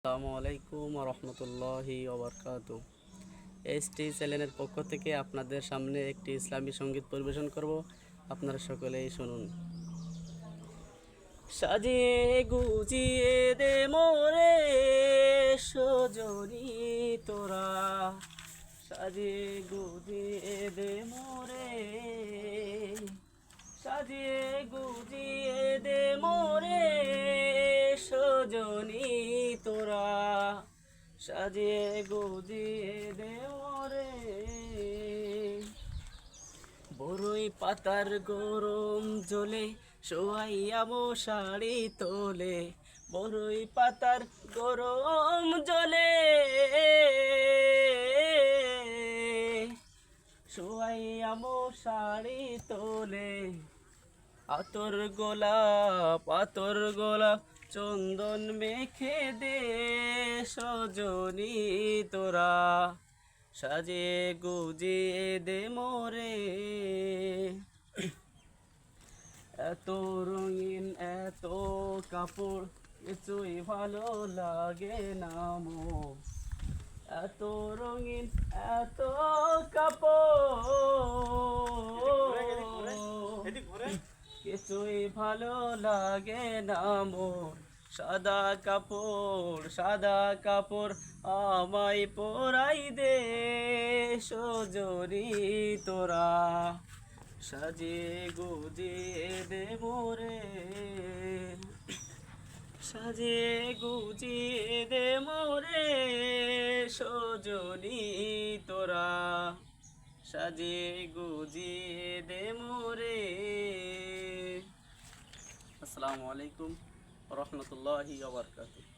আসসালামু আলাইকুম রহমতুল্লাহি ওবরকাতু। এসটি চ্যানেলের পক্ষ থেকে আপনাদের সামনে একটি ইসলামী সঙ্গীত পরিবেশন করব। আপনারা সকলেই শুনুন। সাজিয়ে গুজিয়ে দে মোরে সজনি তোরা, সাজিয়ে গুজিয়ে দে মোরে, সাজিয়ে গুজিয়ে দে মোরে সজনি তোরা, সাজিয়ে গুজিয়ে দে মোরে। বড়ই পাতার গরম জলে শোয়াইয়া মশারি তোলে, বড়ই পাতার গরম জলে শোয়াইয়া মশারি তোলে। আতর গোলাপ চন্দন মেখে দে সজনি তোরা, সাজিয়ে গুজিয়ে দে মোরে। এত রঙিন এত কাপড় কিছুই ভালো লাগে না মোর, এত রঙিন এত কাপড় কিছুই ভালো লাগে না মোর। সাদা কাপড় আমায় পরাই দে সজনি তোরা, সাজিয়ে গুজিয়ে দে মোরে, সাজিয়ে গুজিয়ে দে মোরে সজনি তোরা, সাজিয়ে গুজিয়ে দে মোরে। আসসালামু আলাইকুম রহমতুল্লাহি ওয়া বারাকাতুহু।